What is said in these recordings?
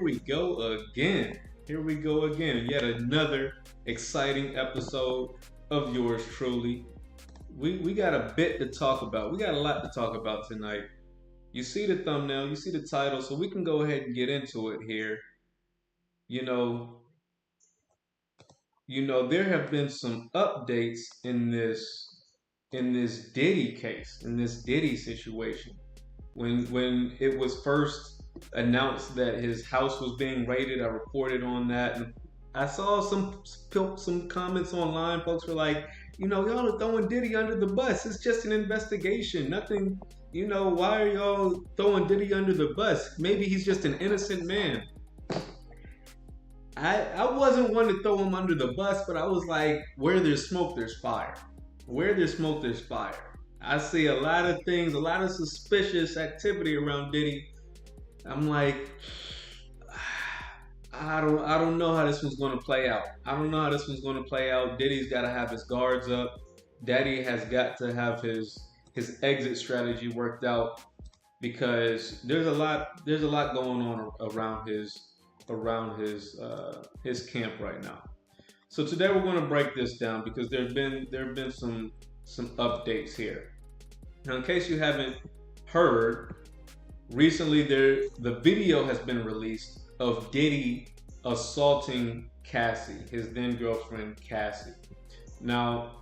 we go again. Here we go again. Yet another exciting episode of yours truly. We got a bit to talk about. We got a lot to talk about tonight. You see the thumbnail, you see the title, so we can go ahead and get into it here. You know, there have been some updates in this Diddy case, in this Diddy situation. When it was first announced that his house was being raided, I reported on that, and I saw some comments online. Folks were like, y'all are throwing Diddy under the bus. It's just an investigation. Nothing. Why are y'all throwing Diddy under the bus? Maybe he's just an innocent man. I wasn't one to throw him under the bus, but I was like, where there's smoke, there's fire. Where there's smoke, there's fire. I see a lot of things, a lot of suspicious activity around Diddy. I'm like, I don't know how this one's going to play out. I don't know how this one's going to play out. Diddy's got to have his guards up. Daddy has got to have his exit strategy worked out, because there's a lot going on around his camp right now. So today we're going to break this down, because there have been some updates here. Now, in case you haven't heard, recently the video has been released of Diddy assaulting Cassie, his then girlfriend Cassie. Now,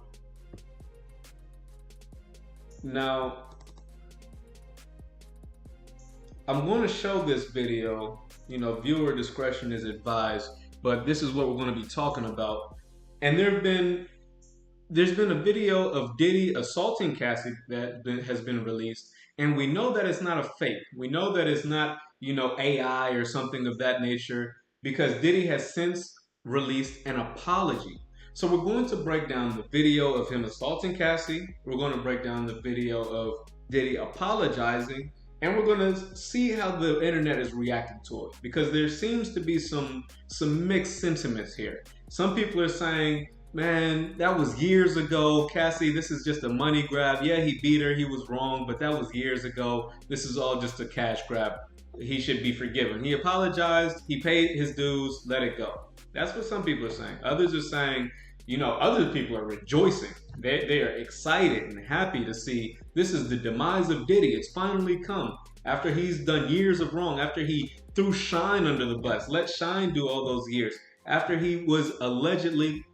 I'm going to show this video. Viewer discretion is advised, but this is what we're going to be talking about. And there's been a video of Diddy assaulting Cassie that has been released, and we know that it's not a fake. We know that it's not, AI or something of that nature, because Diddy has since released an apology. So we're going to break down the video of him assaulting Cassie. We're going to break down the video of Diddy apologizing, and we're going to see how the internet is reacting to it, because there seems to be some mixed sentiments here. Some people are saying, man, that was years ago. Cassie, this is just a money grab. Yeah, he beat her. He was wrong, but that was years ago. This is all just a cash grab. He should be forgiven. He apologized. He paid his dues. Let it go. That's what some people are saying. Others are saying, other people are rejoicing. They are excited and happy to see this is the demise of Diddy. It's finally come. After he's done years of wrong, after he threw Shine under the bus, let Shine do all those years, after he was allegedly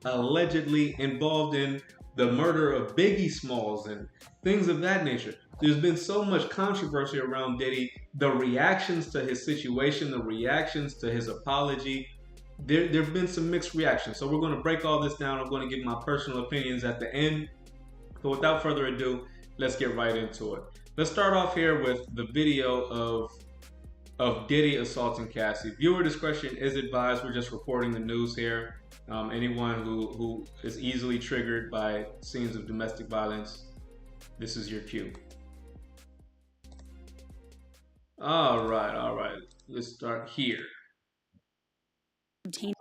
involved in the murder of Biggie Smalls and things of that nature. There's been so much controversy around Diddy. The reactions to his situation, the reactions to his apology, there have been some mixed reactions. So we're going to break all this down. I'm going to give my personal opinions at the end. So without further ado, let's get right into it. Let's start off here with the video of Diddy assaulting Cassie. Viewer discretion is advised. We're just reporting the news here. Anyone who is easily triggered by scenes of domestic violence, this is your cue. All right. Let's start here. Obtained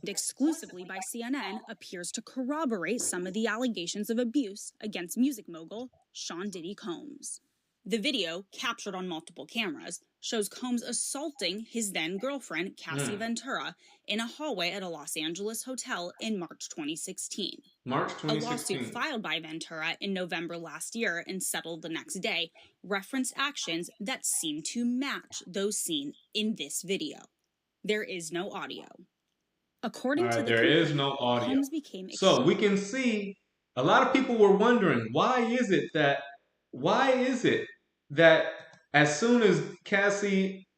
exclusively by CNN appears to corroborate some of the allegations of abuse against music mogul Sean Diddy Combs. The video, captured on multiple cameras, shows Combs assaulting his then-girlfriend, Cassie Ventura, in a hallway at a Los Angeles hotel in March 2016. A lawsuit filed by Ventura in November last year and settled the next day referenced actions that seem to match those seen in this video. There is no audio. According to the there is no audio. Combs became so we can see a lot of people were wondering, why is it that as soon as Cassie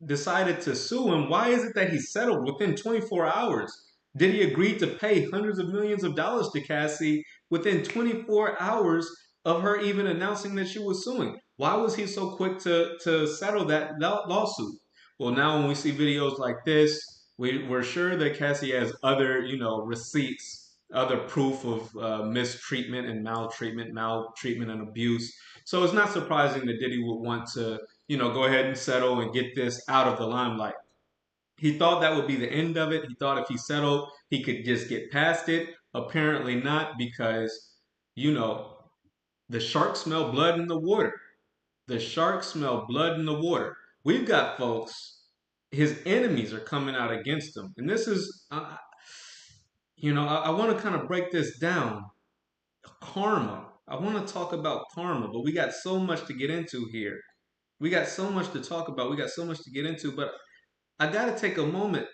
decided to sue him, why is it that he settled within 24 hours? Did he agree to pay hundreds of millions of dollars to Cassie within 24 hours of her even announcing that she was suing? Why was he so quick to settle that lawsuit? Well, now when we see videos like this, we're sure that Cassie has other, receipts, other proof of mistreatment and maltreatment and abuse. So it's not surprising that Diddy would want to, go ahead and settle and get this out of the limelight. He thought that would be the end of it. He thought if he settled, he could just get past it. Apparently not, because, the sharks smell blood in the water. The sharks smell blood in the water. We've got folks his enemies are coming out against him. And this is, I want to kind of break this down. Karma. I want to talk about karma, but we got so much to get into here. We got so much to talk about. We got so much to get into, but I got to take a moment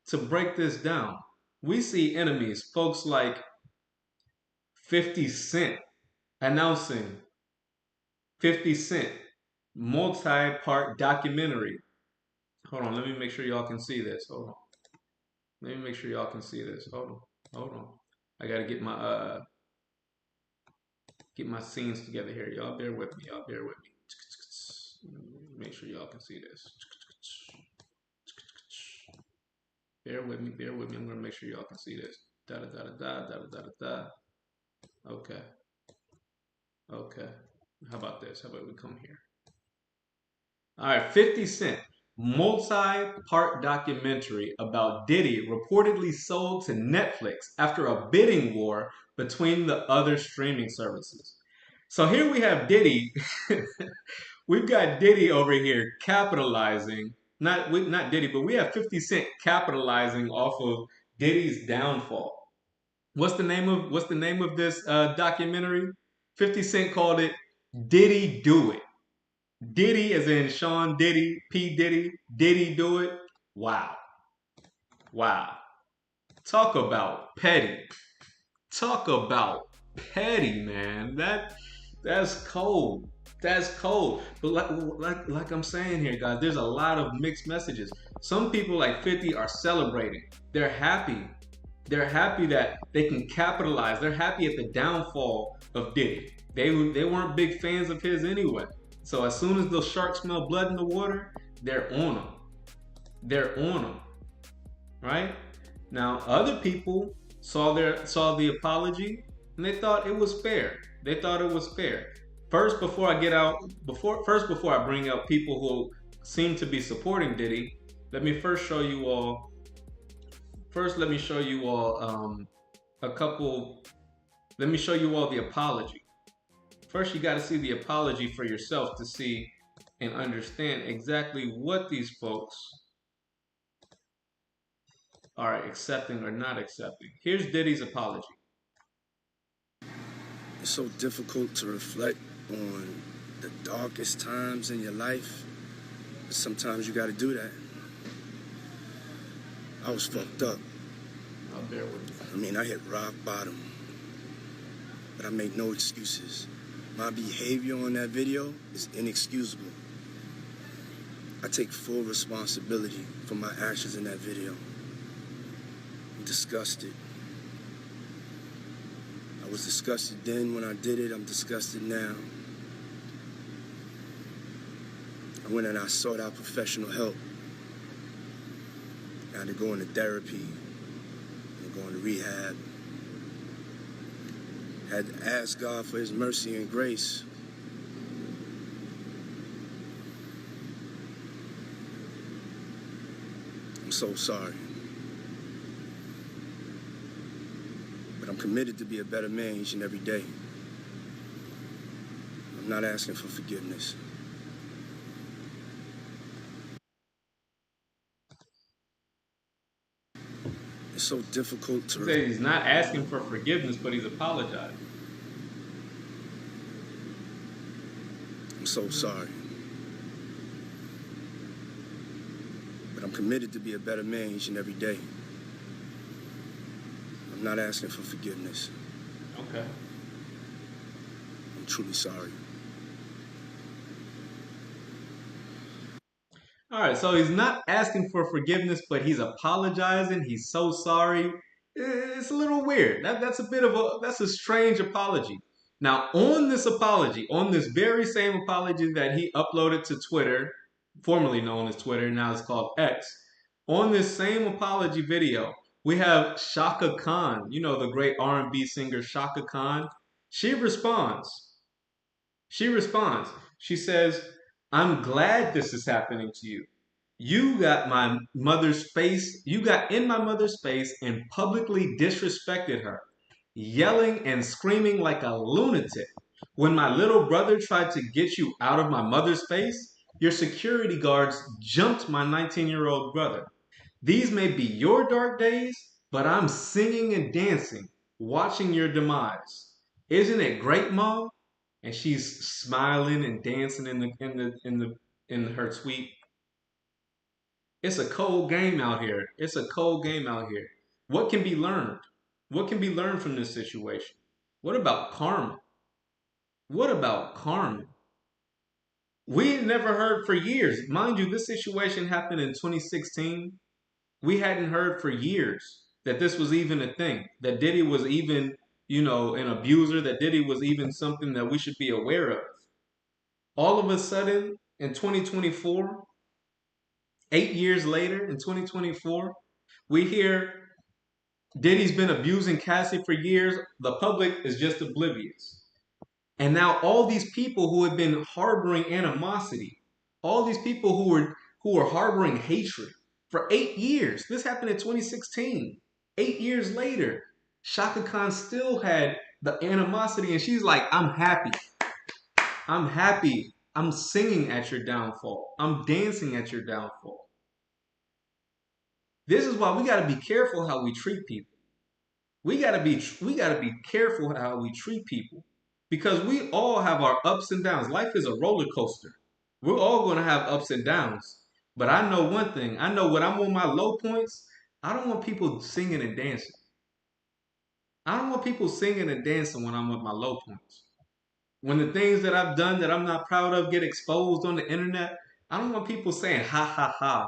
to break this down. We see enemies, folks like 50 Cent announcing 50 Cent multi-part documentary. Hold on, let me make sure y'all can see this. Hold on. Let me make sure y'all can see this. Hold on. Hold on. I gotta get my scenes together here. Y'all bear with me. Y'all bear with me. Make sure y'all can see this. Bear with me. Bear with me. I'm gonna make sure y'all can see this. Da da da da da da da da da. Okay. Okay. How about this? How about we come here? All right, 50 Cent, multi-part documentary about Diddy reportedly sold to Netflix after a bidding war between the other streaming services. So here we have Diddy. We've got Diddy over here capitalizing. Not Diddy, but we have 50 Cent capitalizing off of Diddy's downfall. What's the name of this documentary? 50 Cent called it Diddy Do It. Diddy, as in Sean Diddy, P. Diddy, Diddy Do It. Wow. Wow. Talk about petty. Talk about petty, man. That's cold. That's cold. But like I'm saying here, guys, there's a lot of mixed messages. Some people like 50 are celebrating. They're happy. They're happy that they can capitalize. They're happy at the downfall of Diddy. They weren't big fans of his anyway. So as soon as those sharks smell blood in the water, they're on them. They're on them, right? Now other people saw the apology and they thought it was fair. They thought it was fair. Before I bring out people who seem to be supporting Diddy, let me first show you all. First, let me show you all a couple. Let me show you all the apology. First, you got to see the apology for yourself to see and understand exactly what these folks are accepting or not accepting. Here's Diddy's apology. It's so difficult to reflect on the darkest times in your life. But sometimes you got to do that. I was fucked up. I'll bear with you. I mean, I hit rock bottom. But I make no excuses. My behavior on that video is inexcusable. I take full responsibility for my actions in that video. I'm disgusted. I was disgusted then when I did it. I'm disgusted now. I went and I sought out professional help. I had to go into therapy and go into rehab. Had to ask God for his mercy and grace. I'm so sorry. But I'm committed to be a better man each and every day. I'm not asking for forgiveness. It's so difficult to... He's not asking for forgiveness, but he's apologizing. I'm so sorry. But I'm committed to be a better man each and every day. I'm not asking for forgiveness. Okay. I'm truly sorry. All right, so he's not asking for forgiveness, but he's apologizing. He's so sorry. It's a little weird. That's a strange apology. Now, on this apology, on this very same apology that he uploaded to Twitter, formerly known as Twitter, now it's called X, on this same apology video, we have Shaka Khan, the great R&B singer Shaka Khan. She responds. She says, "I'm glad this is happening to you. You got in my mother's face and publicly disrespected her, yelling and screaming like a lunatic. When my little brother tried to get you out of my mother's face, Your security guards jumped my 19-year-old brother. These may be your dark days, but I'm singing and dancing, watching your demise. Isn't it great, Mom? And she's smiling and dancing in her tweet. It's a cold game out here. It's a cold game out here. What can be learned? What can be learned from this situation? What about karma? What about karma? We had never heard for years. Mind you, this situation happened in 2016. We hadn't heard for years that this was even a thing, that Diddy was even, an abuser, that Diddy was even something that we should be aware of. All of a sudden, in 2024, 8 years later, in 2024, we hear Diddy's been abusing Cassie for years. The public is just oblivious. And now all these people who have been harboring animosity, all these people who were harboring hatred for 8 years. This happened in 2016. 8 years later, Shaka Khan still had the animosity, and she's like, I'm happy. I'm happy. I'm singing at your downfall. I'm dancing at your downfall. This is why we got to be careful how we treat people. We gotta be careful how we treat people because we all have our ups and downs. Life is a roller coaster. We're all gonna have ups and downs. But I know one thing. I know when I'm on my low points, I don't want people singing and dancing. I don't want people singing and dancing when I'm at my low points. When the things that I've done that I'm not proud of get exposed on the internet, I don't want people saying, ha ha ha,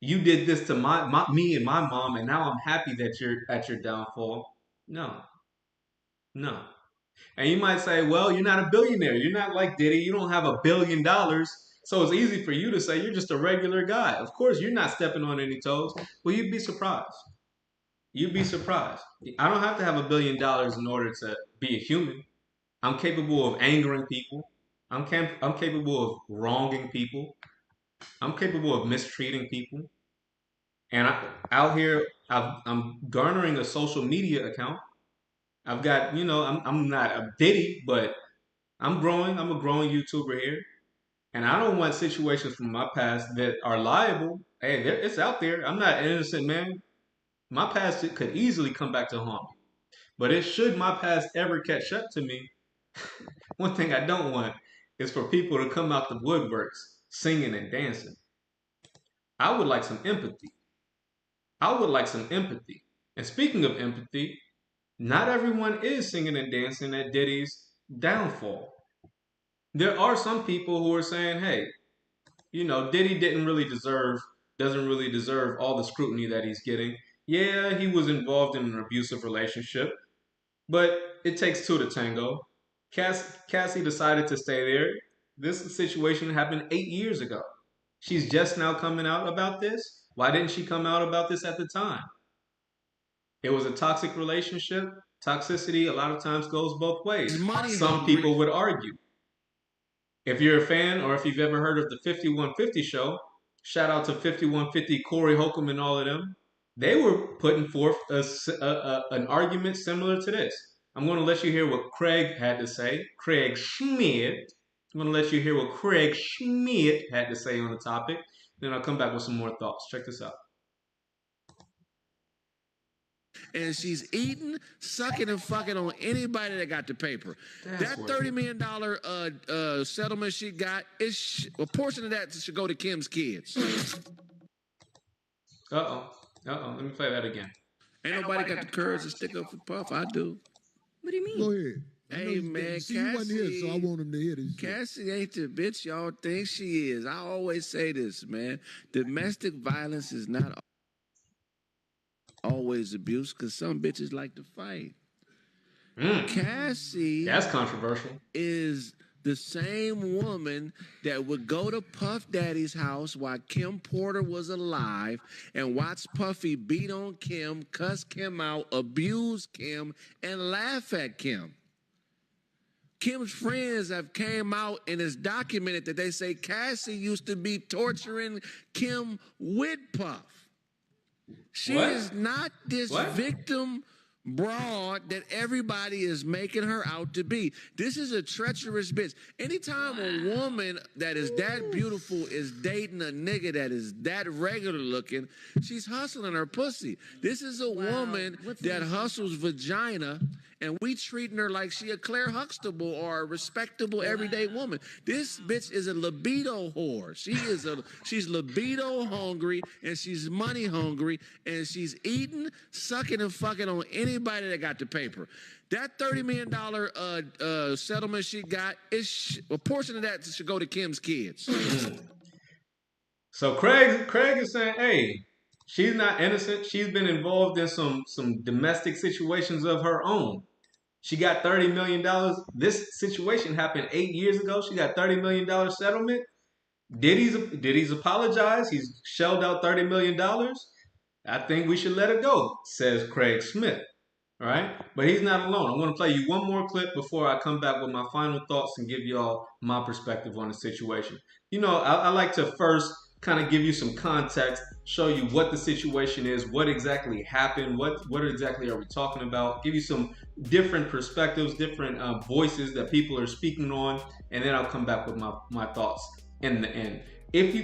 you did this to me and my mom, and now I'm happy that you're at your downfall. No, no. And you might say, well, you're not a billionaire. You're not like Diddy. You don't have $1 billion. So it's easy for you to say you're just a regular guy. Of course, you're not stepping on any toes. Well, you'd be surprised. You'd be surprised. I don't have to have $1 billion in order to be a human. I'm capable of angering people. I'm capable of wronging people. I'm capable of mistreating people. And out here, I'm garnering a social media account. I've got, I'm not a Diddy, but I'm growing. I'm a growing YouTuber here. And I don't want situations from my past that are liable. Hey, it's out there. I'm not an innocent man. My past could easily come back to haunt me. But it should my past ever catch up to me, one thing I don't want is for people to come out the woodworks singing and dancing. I would like some empathy. I would like some empathy. And speaking of empathy, not everyone is singing and dancing at Diddy's downfall. There are some people who are saying, hey, Diddy doesn't really deserve all the scrutiny that he's getting. Yeah, he was involved in an abusive relationship, but it takes two to tango. Cassie decided to stay there. This situation happened 8 years ago. She's just now coming out about this. Why didn't she come out about this at the time? It was a toxic relationship. Toxicity a lot of times goes both ways. Some people would argue. If you're a fan or if you've ever heard of the 5150 show, shout out to 5150, Corey Holcomb, and all of them. They were putting forth an argument similar to this. I'm going to let you hear what Craig had to say. Craig Schmidt. I'm going to let you hear what Craig Schmidt had to say on the topic. Then I'll come back with some more thoughts. Check this out. And she's eating, sucking, and fucking on anybody that got the paper. That $30 million settlement she got, a portion of that should go to Kim's kids. Uh-oh. Let me play that again. Ain't nobody got the courage to stick up for Puff. I do. What do you mean? Go ahead. Hey, man, Cassie. You wasn't here, so I want him to hear this. Cassie ain't the bitch y'all think she is. I always say this, man. Domestic violence is not always abuse because some bitches like to fight. Cassie, that's controversial, is the same woman that would go to Puff Daddy's house while Kim Porter was alive and watch Puffy beat on Kim, cuss Kim out, abuse Kim, and laugh at Kim. Kim's friends have came out and it's documented that they say Cassie used to be torturing Kim with Puff. She is not this victim broad that everybody is making her out to be. This is a treacherous bitch. Anytime a woman that is that beautiful is dating a nigga that is that regular looking, she's hustling her pussy. This is a woman that hustles vagina, and we treating her like she a Claire Huxtable or a respectable everyday woman. This bitch is a libido whore. She's libido hungry, and she's money hungry, and she's eating, sucking, and fucking on anybody that got the paper. That $30 million settlement she got, a portion of that should go to Kim's kids. So Craig is saying, hey, she's not innocent. She's been involved in some domestic situations of her own. She got $30 million. This situation happened 8 years ago. She got $30 million settlement. Diddy's apologized. He's shelled out $30 million. I think we should let it go, says Craig Smith. All right? But he's not alone. I'm going to play you one more clip before I come back with my final thoughts and give y'all my perspective on the situation. You know, I like to first kind of give you some context, show you what the situation is, what exactly happened, what exactly are we talking about, give you some different perspectives, different voices that people are speaking on, and then I'll come back with my thoughts in the end.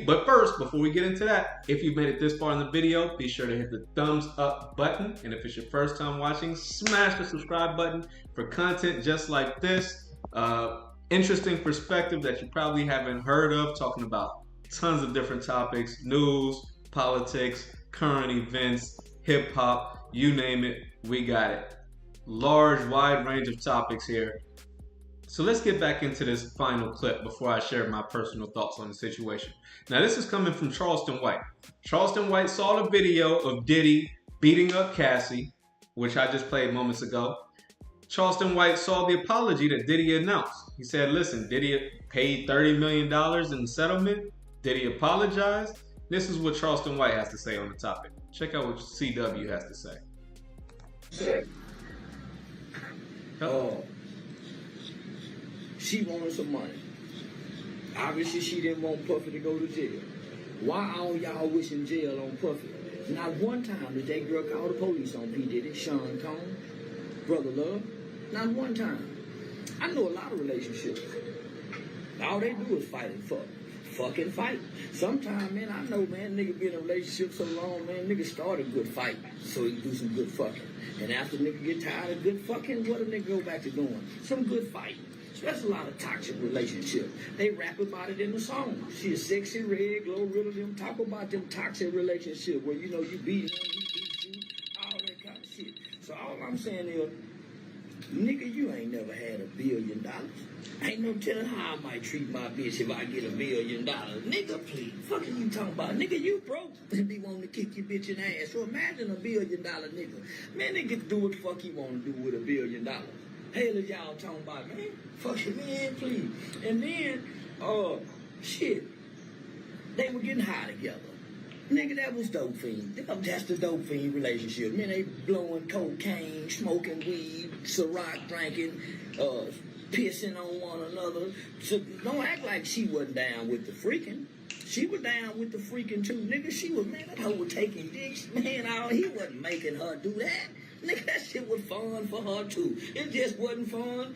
But first, before we get into that, if you've made it this far in the video, be sure to hit the thumbs up button. And if it's your first time watching, smash the subscribe button for content just like this. Interesting perspective that you probably haven't heard of, talking about tons of different topics, news, politics, current events, hip hop, you name it, we got it. Large, wide range of topics here. So let's get back into this final clip before I share my personal thoughts on the situation. Now, this is coming from Charleston White. Charleston White saw the video of Diddy beating up Cassie, which I just played moments ago. Charleston White saw the apology that Diddy announced. He said, listen, Diddy paid $30 million in the settlement. Diddy apologized. This is what Charleston White has to say on the topic. Check out what CW has to say. She wanted some money. Obviously, she didn't want Puffy to go to jail. Why all y'all wishing jail on Puffy? Not one time did that girl call the police on P. Diddy, Sean Combs, Brother Love. Not one time. I know a lot of relationships. All they do is fight and fuck. Fucking fight. Sometimes, man, I know, man, nigga been in a relationship so long, man, nigga start a good fight so he can do some good fucking. And after nigga get tired of good fucking, what do nigga go back to doing? Some good fighting. So that's a lot of toxic relationships. They rap about it in the song. She a sexy red, glow rid of them. Talk about them toxic relationships where, you know, you beat him, he beats you, all that kind of shit. So all I'm saying is, nigga, you ain't never had $1 billion. Ain't no telling how I might treat my bitch if I get $1 billion. Nigga, please. Fucking you talking about? Nigga, you broke and be wanting to kick your bitch in the ass. So imagine $1 billion nigga. Man, they get to do what the fuck he want to do with $1 billion. Hell is y'all talking about, man? Fuck it, man, please. And then, shit, they were getting high together. Nigga, that was dope fiend. That's the dope fiend relationship. Man, they blowing cocaine, smoking weed, Ciroc drinking, pissing on one another. So don't act like she wasn't down with the freaking. She was down with the freaking too. Nigga, she was, man, that hoe was taking dicks. Man, he wasn't making her do that. Nigga, that shit was fun for her too. It just wasn't fun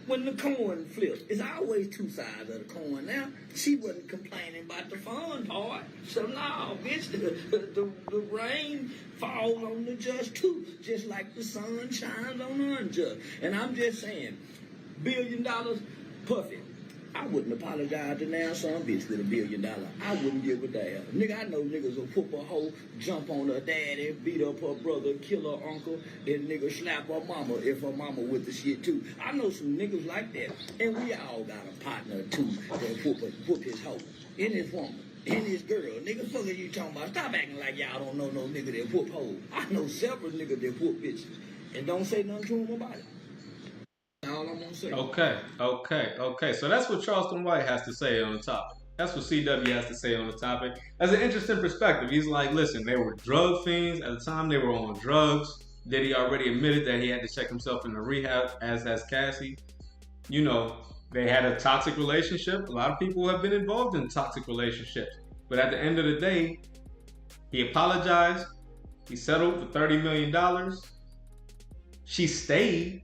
when the coin flipped. It's always two sides of the coin now. She wasn't complaining about the fun part. So no, bitch, the rain falls on the just too. Just like the sun shines on the unjust. And I'm just saying, $1 billion, Puffy. I wouldn't apologize to now some bitch with $1 billion. I wouldn't give a damn. Nigga, I know niggas will whoop a hoe, jump on her daddy, beat up her brother, kill her uncle, and nigga slap her mama if her mama with the shit too. I know some niggas like that. And we all got a partner too that whoop his hoe, and his woman, and his girl. Nigga, fuck are you talking about? Stop acting like y'all don't know no nigga that whoop hoes. I know several niggas that whoop bitches. And don't say nothing to them about it. All I'm gonna say. Okay. So that's what Charleston White has to say on the topic. That's what CW has to say on the topic. That's an interesting perspective. He's like, listen, they were drug fiends. At the time, they were on drugs. Diddy already admitted that he had to check himself into rehab, as has Cassie. You know, they had a toxic relationship. A lot of people have been involved in toxic relationships. But at the end of the day, he apologized. He settled for $30 million. She stayed.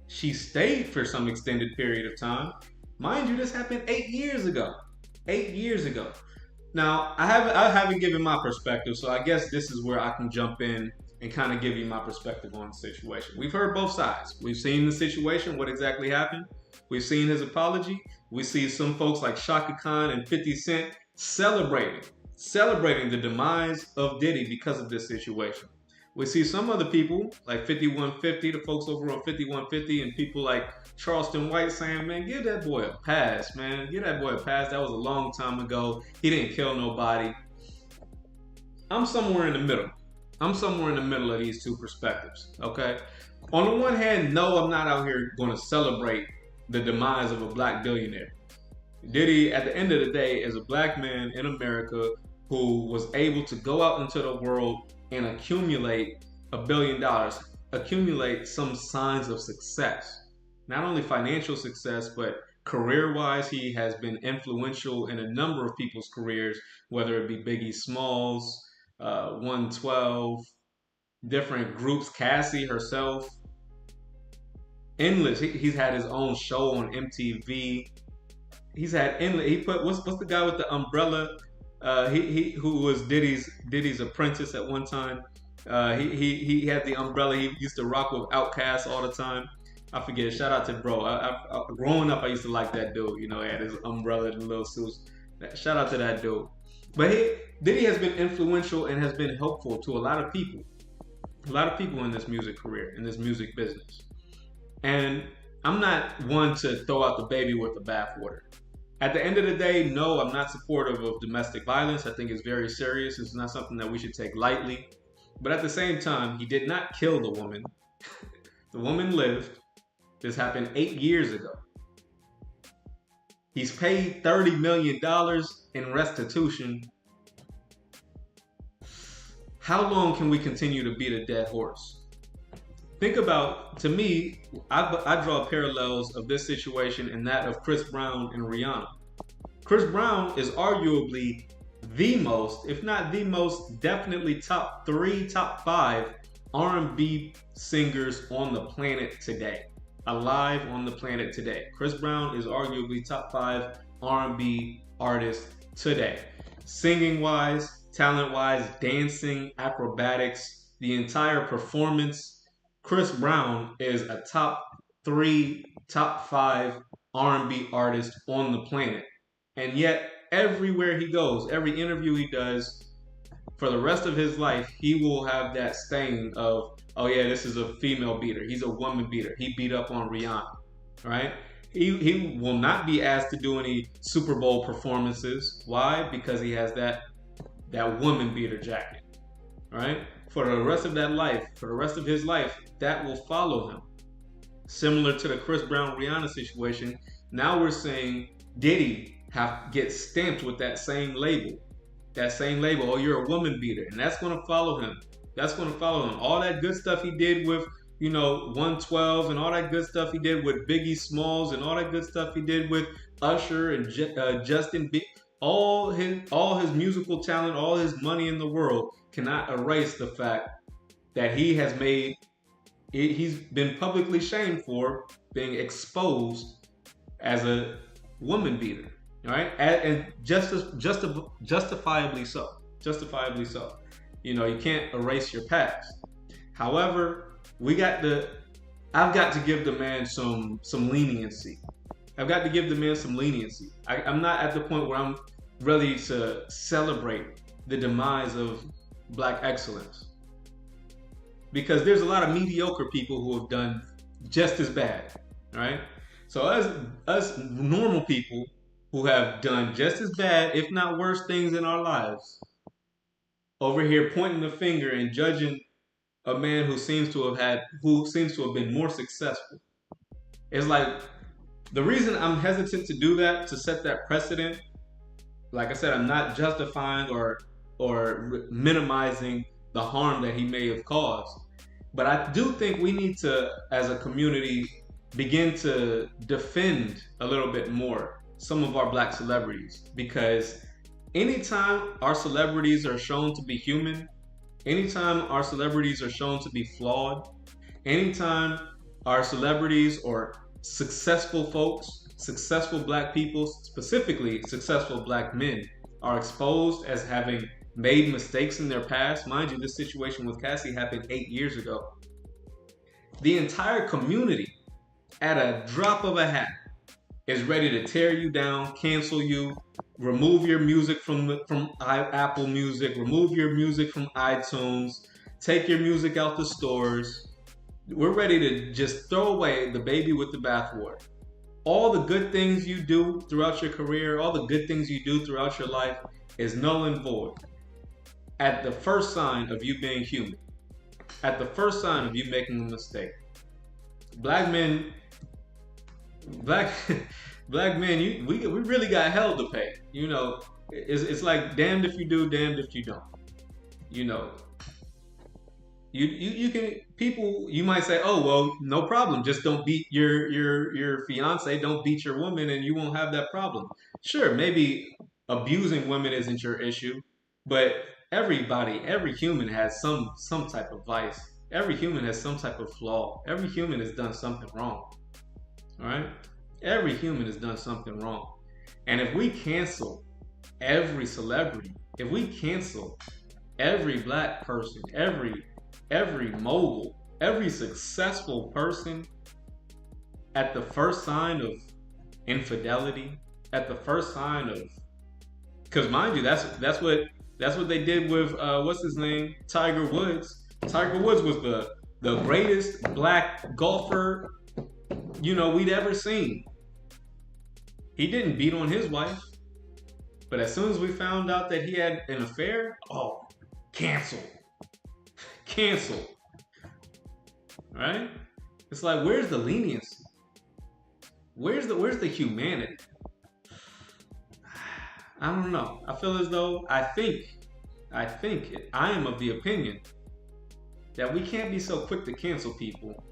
She stayed for some extended period of time. Mind you, this happened 8 years ago. 8 years ago. Now, I haven't given my perspective, so I guess this is where I can jump in and kind of give you my perspective on the situation. We've heard both sides. We've seen the situation, what exactly happened. We've seen his apology. We see some folks like Shaka Khan and 50 Cent celebrating the demise of Diddy because of this situation. We see some other people like 5150, the folks over on 5150, and people like Charleston White saying, man, give that boy a pass, man. Give that boy a pass. That was a long time ago. He didn't kill nobody. I'm somewhere in the middle. I'm somewhere in the middle of these two perspectives, okay? On the one hand, no, I'm not out here going to celebrate the demise of a black billionaire. Diddy, at the end of the day, is a black man in America who was able to go out into the world and accumulate $1 billion, accumulate some signs of success. Not only financial success, but career-wise, he has been influential in a number of people's careers, whether it be Biggie Smalls, 112, different groups, Cassie herself, endless. He's had his own show on MTV. He's had endless. He put what's the guy with the umbrella? He who was Diddy's apprentice at one time. He had the umbrella. He used to rock with Outkast all the time. I forget. Shout out to bro. Growing up, I used to like that dude. You know, he had his umbrella and little suits. Shout out to that dude. But Diddy has been influential and has been helpful to a lot of people. A lot of people in this music career, in this music business. And I'm not one to throw out the baby with the bathwater. At the end of the day, no, I'm not supportive of domestic violence. I think it's very serious. It's not something that we should take lightly. But at the same time, he did not kill the woman. The woman lived. This happened 8 years ago. He's paid $30 million in restitution. How long can we continue to beat a dead horse? Think about, to me, I draw parallels of this situation and that of Chris Brown and Rihanna. Chris Brown is arguably the most, if not the most, definitely top 3, top 5 R&B singers on the planet today. Alive on the planet today. Chris Brown is arguably top 5 R&B artist today. Singing wise, talent wise, dancing, acrobatics, the entire performance. Chris Brown is a top 3, top 5 R&B artist on the planet. And yet, everywhere he goes, every interview he does, for the rest of his life, he will have that stain of, oh yeah, this is a female beater. He's a woman beater. He beat up on Rihanna, right? He will not be asked to do any Super Bowl performances. Why? Because he has that woman beater jacket, right? For the rest of that life, for the rest of his life, that will follow him. Similar to the Chris Brown Rihanna situation, now we're seeing Diddy get stamped with that same label. That same label, oh, you're a woman beater. And that's going to follow him. That's going to follow him. All that good stuff he did with, 112 and all that good stuff he did with Biggie Smalls and all that good stuff he did with Usher and Justin Bieber. All his musical talent, all his money in the world cannot erase the fact that he's been publicly shamed for being exposed as a woman beater. All right, and justifiably so. Justifiably so. You can't erase your past. However, I've got to give the man some leniency. I've got to give the man some leniency. I'm not at the point where I'm ready to celebrate the demise of black excellence. Because there's a lot of mediocre people who have done just as bad, right? So us normal people who have done just as bad, if not worse things in our lives, over here pointing the finger and judging a man who seems to have been more successful. It's like, the reason I'm hesitant to do that, to set that precedent, like I said, I'm not justifying or minimizing the harm that he may have caused. But I do think we need to, as a community, begin to defend a little bit more some of our black celebrities, because anytime our celebrities are shown to be human, anytime our celebrities are shown to be flawed, Anytime our celebrities or successful folks, successful black people, specifically successful black men, are exposed as having made mistakes in their past. Mind you, this situation with Cassie happened 8 years ago. The entire community, at a drop of a hat, is ready to tear you down, cancel you, remove your music from Apple Music, remove your music from iTunes, take your music out the stores. We're ready to just throw away the baby with the bathwater. All the good things you do throughout your career, all the good things you do throughout your life is null and void at the first sign of you being human, at the first sign of you making a mistake. Black men, we really got hell to pay. You know, it's like damned if you do, damned if you don't. You know, you can, people, you might say, oh well, no problem, just don't beat your fiance, don't beat your woman, and you won't have that problem. Sure, maybe abusing women isn't your issue, but every human has some type of vice. Every human has some type of flaw. Every human has done something wrong. All right? Every human has done something wrong. And if we cancel every celebrity, if we cancel every black person, every mogul, every successful person at the first sign of infidelity, at the first sign of, because mind you, that's what they did with what's his name, Tiger Woods. Tiger Woods was the greatest black golfer, you know, we'd ever seen. He didn't beat on his wife, but as soon as we found out that he had an affair, oh, cancel. Right? It's like, where's the leniency? Where's the humanity? I don't know. I feel as though I am of the opinion that we can't be so quick to cancel people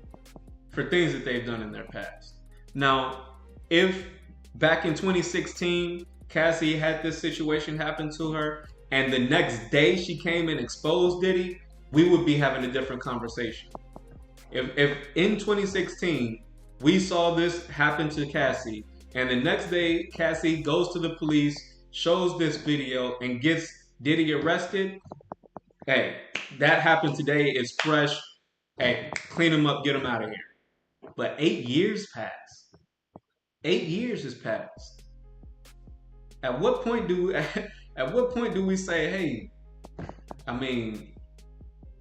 for things that they've done in their past. Now, if back in 2016, Cassie had this situation happen to her, and the next day she came and exposed Diddy, we would be having a different conversation. If in 2016 we saw this happen to Cassie, and the next day Cassie goes to the police, shows this video, and gets Diddy arrested, hey, that happened today, it's fresh. Hey, clean him up, get him out of here. But 8 years passed. 8 years has passed. At what point do we say, hey, I mean,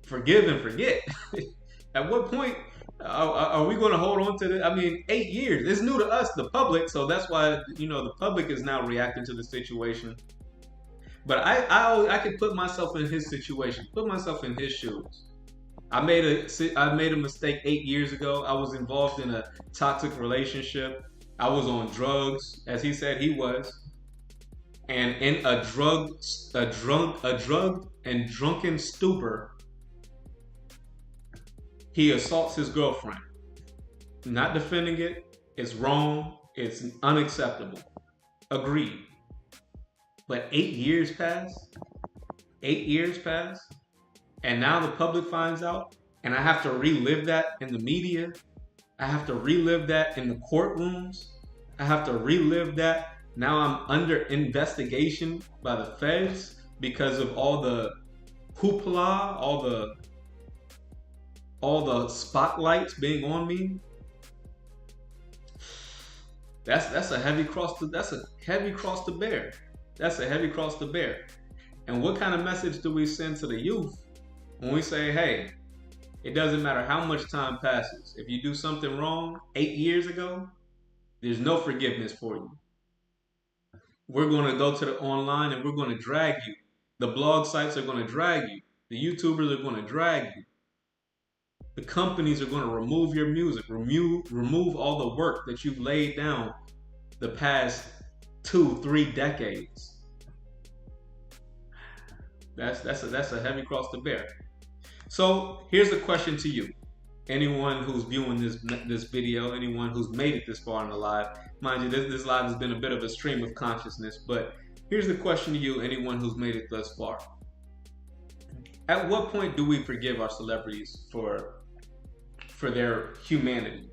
forgive and forget? At what point are we going to hold on to this? I mean, 8 years. It's new to us, the public, so that's why, you know, the public is now reacting to the situation. But I could put myself in his situation, put myself in his shoes. I made a mistake 8 years ago. I was involved in a toxic relationship. I was on drugs, as he said he was, and in a drug and drunken stupor, he assaults his girlfriend. Not defending it. It's wrong. It's unacceptable. Agreed. But 8 years passed. 8 years passed. And now the public finds out. And I have to relive that in the media. I have to relive that in the courtrooms. I have to relive that. Now I'm under investigation by the feds because of all the hoopla, all the spotlights being on me. That's a heavy cross to bear. That's a heavy cross to bear. And what kind of message do we send to the youth when we say, hey, it doesn't matter how much time passes. If you do something wrong 8 years ago, there's no forgiveness for you. We're going to go to the online and we're going to drag you. The blog sites are going to drag you. The YouTubers are going to drag you. The companies are going to remove your music, remove all the work that you've laid down the past 2-3 decades. That's a heavy cross to bear. So here's the question to you. Anyone who's viewing this video, anyone who's made it this far in the live, mind you, this live has been a bit of a stream of consciousness, but here's the question to you, anyone who's made it thus far. At what point do we forgive our celebrities for for their humanity,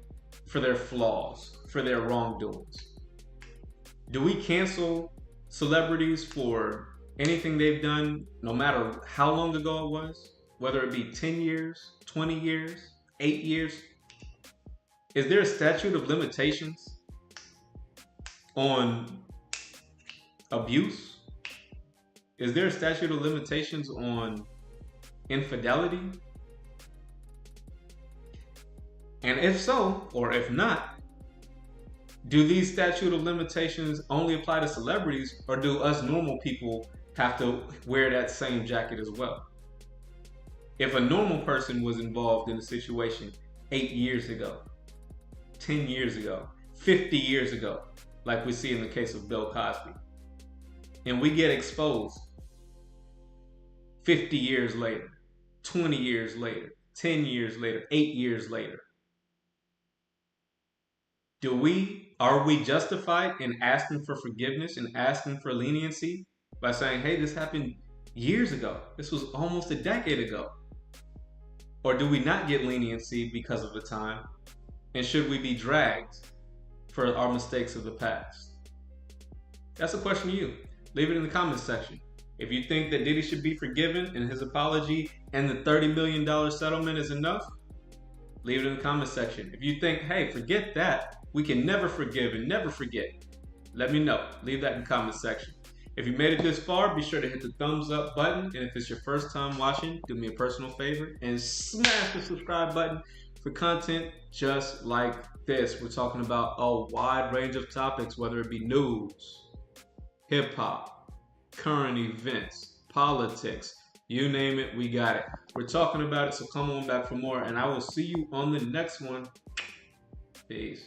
for their flaws, for their wrongdoings? Do we cancel celebrities for anything they've done, no matter how long ago it was? Whether it be 10 years, 20 years, 8 years? Is there a statute of limitations on abuse? Is there a statute of limitations on infidelity? And if so, or if not, do these statute of limitations only apply to celebrities, or do us normal people have to wear that same jacket as well? If a normal person was involved in a situation 8 years ago, 10 years ago, 50 years ago, like we see in the case of Bill Cosby, and we get exposed 50 years later, 20 years later, 10 years later, 8 years later, are we justified in asking for forgiveness and asking for leniency by saying, hey, this happened years ago. This was almost a decade ago. Or do we not get leniency because of the time? And should we be dragged for our mistakes of the past? That's a question to you. Leave it in the comments section. If you think that Diddy should be forgiven and his apology and the $30 million settlement is enough, leave it in the comments section. If you think, hey, forget that, we can never forgive and never forget, let me know. Leave that in the comments section. If you made it this far, be sure to hit the thumbs up button. And if it's your first time watching, do me a personal favor and smash the subscribe button for content just like this. We're talking about a wide range of topics, whether it be news, hip hop, current events, politics, you name it, we got it. We're talking about it, so come on back for more, and I will see you on the next one. Peace.